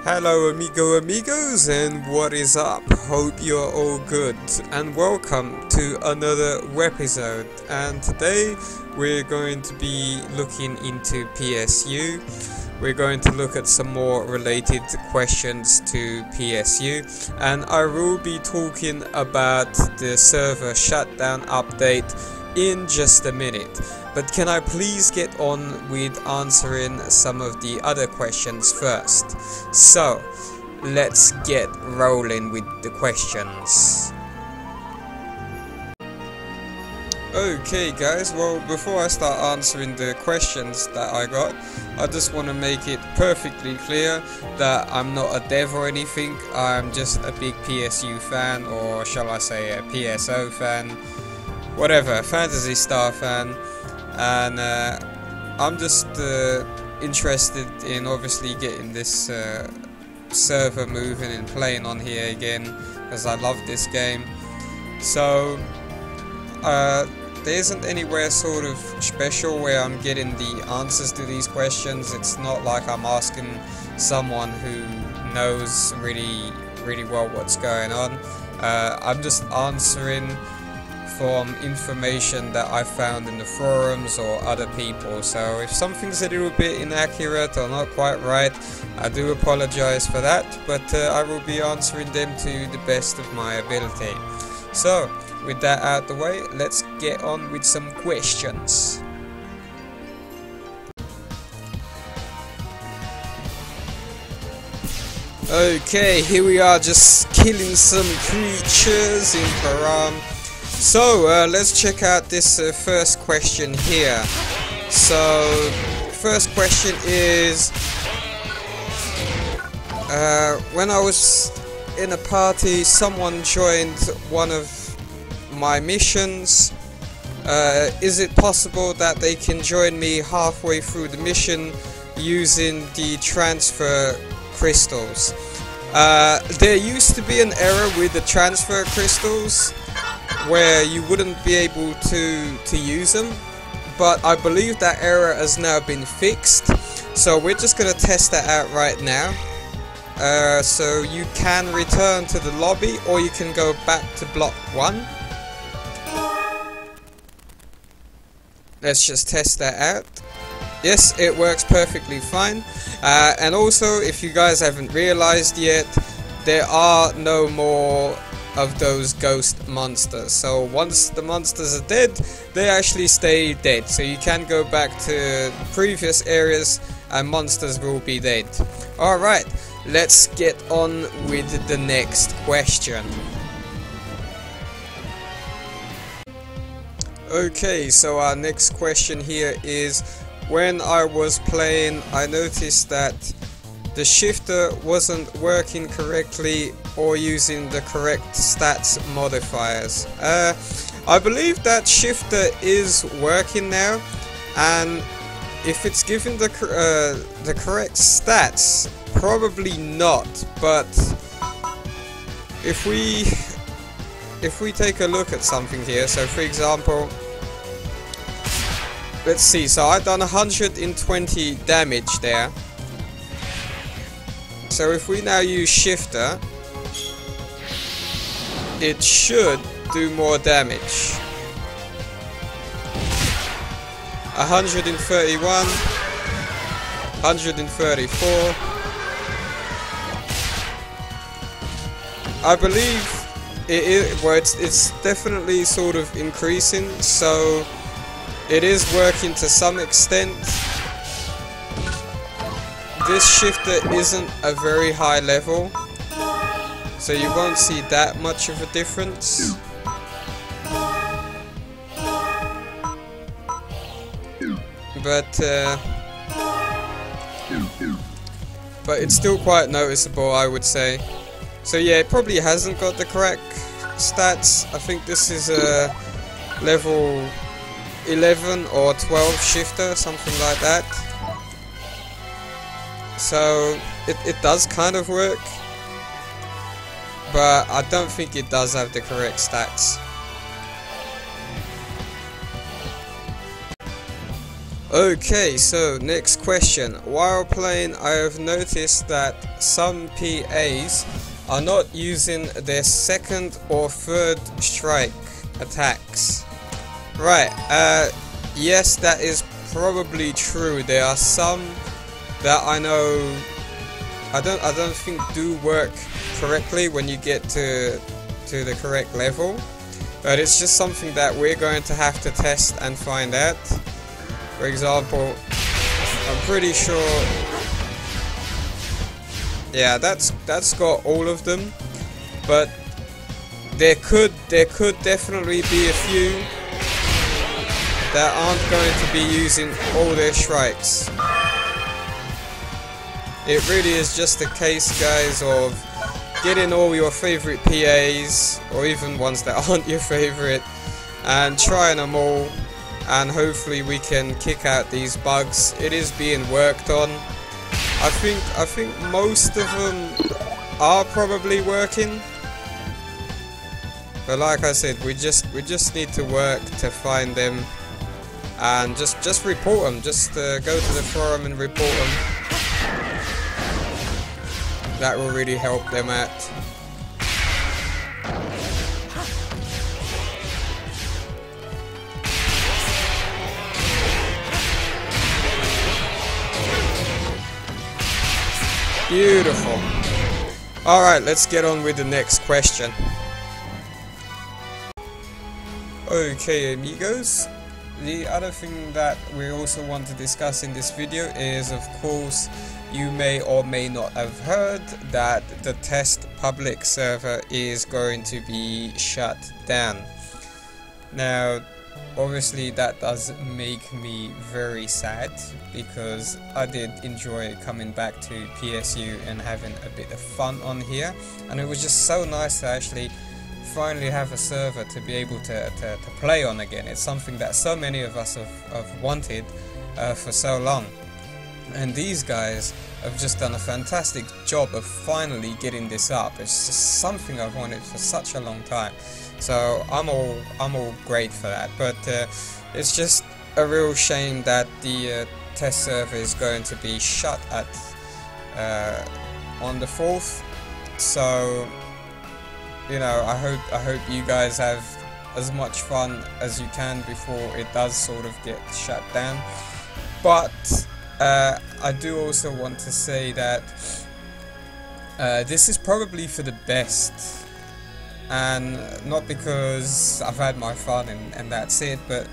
Hello amigos, and what is up? Hope you're all good and welcome to another episode. And today we're going to be looking into PSU. We're going to look at some more related questions to PSU, and I will be talking about the server shutdown update in just a minute. But can I please get on with answering some of the other questions first? So, let's get rolling with the questions. Okay guys, well, before I start answering the questions that I got, I just want to make it perfectly clear that I'm not a dev or anything. I'm just a big PSU fan, or shall I say a PSO fan, whatever, Phantasy Star fan. And I'm just interested in obviously getting this server moving and playing on here again, because I love this game. So there isn't anywhere sort of special where I'm getting the answers to these questions. It's not like I'm asking someone who knows really well what's going on. I'm just answering from information that I found in the forums or other people. So if something's a little bit inaccurate or not quite right, I do apologize for that, but I will be answering them to the best of my ability. So with that out the way, let's get on with some questions. Okay, here we are, just killing some creatures in Param. So let's check out this first question here. So first question is, when I was in a party, someone joined one of my missions. Is it possible that they can join me halfway through the mission using the transfer crystals? There used to be an error with the transfer crystals where you wouldn't be able to use them, but I believe that error has now been fixed, so we're just gonna test that out right now. So you can return to the lobby, or you can go back to block 1. Let's just test that out. Yes, it works perfectly fine. And also, if you guys haven't realized yet, there are no more of those ghost monsters. So once the monsters are dead, they actually stay dead. So you can go back to previous areas and monsters will be dead. Alright, let's get on with the next question. Okay, so our next question here is, when I was playing, I noticed that the shifter wasn't working correctly or using the correct stats modifiers. I believe that shifter is working now, and if it's given the correct stats, probably not. But if we take a look at something here, so for example, let's see, so I've done 120 damage there. So if we now use shifter, it should do more damage. 131, 134. I believe it's definitely sort of increasing, so it is working to some extent. This shifter isn't a very high level, so you won't see that much of a difference. But it's still quite noticeable, I would say. So yeah, it probably hasn't got the correct stats. I think this is a level 11 or 12 shifter, something like that. So it does kind of work, but I don't think it does have the correct stats. Okay, so next question. While playing, I have noticed that some PAs are not using their second or third strike attacks. Right, yes, that is probably true. There are some that I know I don't think do work correctly when you get to the correct level. But it's just something that we're going to have to test and find out. For example, I'm pretty sure, yeah, that's got all of them, but there could definitely be a few that aren't going to be using all their strikes. It really is just a case, guys, of getting all your favorite PAs, or even ones that aren't your favorite, and trying them all. And hopefully we can kick out these bugs. It is being worked on. I think most of them are probably working. But like I said, we just need to work to find them and just report them. Just go to the forum and report them. That will really help them out. Beautiful. Alright, let's get on with the next question. Okay, amigos. The other thing that we also want to discuss in this video is, of course, you may or may not have heard that the test public server is going to be shut down. Now, obviously that does make me very sad, because I did enjoy coming back to PSU and having a bit of fun on here, and it was just so nice to actually finally have a server to be able to play on again. It's something that so many of us have wanted for so long, and these guys have just done a fantastic job of finally getting this up. It's just something I've wanted for such a long time. So I'm all great for that, but it's just a real shame that the test server is going to be shut at on the 4th. So, you know, I hope you guys have as much fun as you can before it does sort of get shut down. But I do also want to say that this is probably for the best. And not because I've had my fun and that's it, but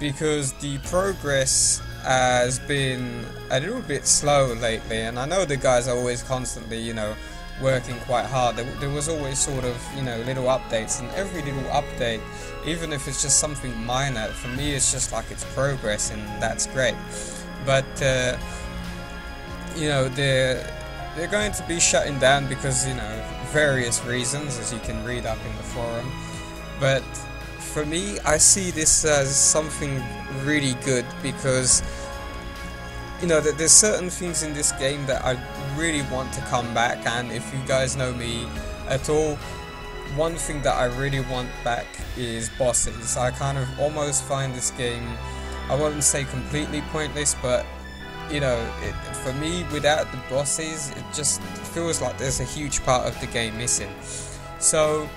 because the progress has been a little bit slow lately. And I know the guys are always constantly, you know, working quite hard. There was always sort of, you know, little updates, and every little update, even if it's just something minor, for me it's just like it's progress, and that's great. But you know, they're going to be shutting down because, you know, various reasons, as you can read up in the forum. But for me, I see this as something really good, because, you know, there's certain things in this game that I really want to come back. And if you guys know me at all, one thing that I really want back is bosses. I kind of almost find this game, I wouldn't say completely pointless, but, you know, for me, without the bosses, it just feels like there's a huge part of the game missing. So,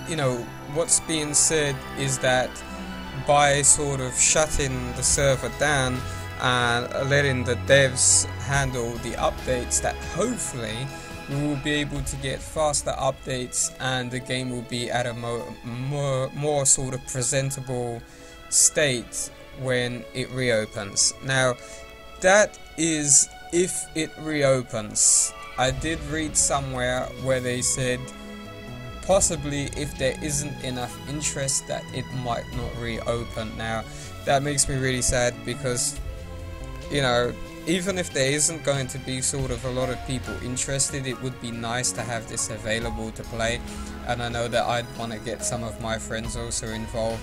you know, what's being said is that by sort of shutting the server down and letting the devs handle the updates, that hopefully we will be able to get faster updates and the game will be at a more sort of presentable state when it reopens. Now, that is if it reopens. I did read somewhere where they said possibly if there isn't enough interest that it might not reopen. Now, that makes me really sad, because, you know, even if there isn't going to be sort of a lot of people interested, it would be nice to have this available to play, and I know that I'd want to get some of my friends also involved.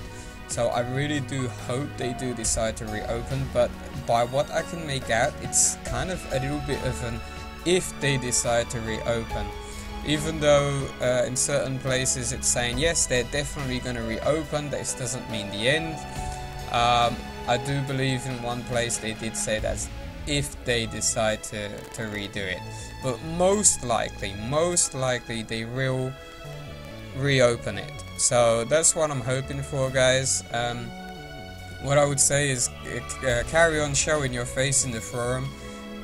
So I really do hope they do decide to reopen, but by what I can make out, it's kind of a little bit of an if they decide to reopen. Even though in certain places it's saying yes, they're definitely going to reopen, this doesn't mean the end. I do believe in one place they did say that if they decide to redo it, but most likely they will reopen it. So that's what I'm hoping for, guys. What I would say is carry on showing your face in the forum.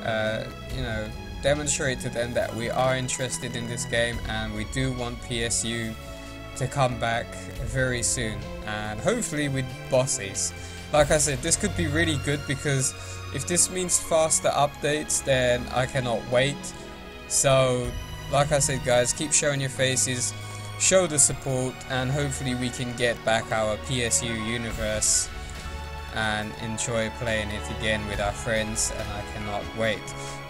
You know, demonstrate to them that we are interested in this game and we do want PSU to come back very soon, and hopefully with bosses. Like I said, this could be really good, because if this means faster updates, then I cannot wait. So like I said, guys, keep showing your faces, show the support, and hopefully we can get back our PSU universe and enjoy playing it again with our friends, and I cannot wait.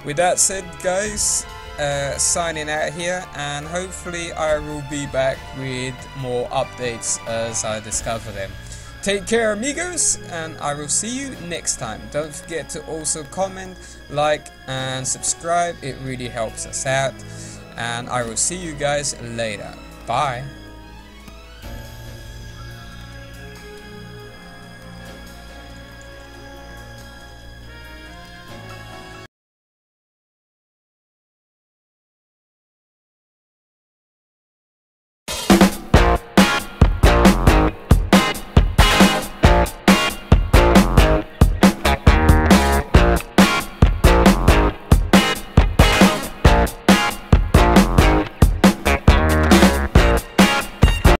With that said, guys, signing out here, and hopefully I will be back with more updates as I discover them. Take care, amigos, and I will see you next time. Don't forget to also comment, like, and subscribe. It really helps us out, and I will see you guys later. Bye.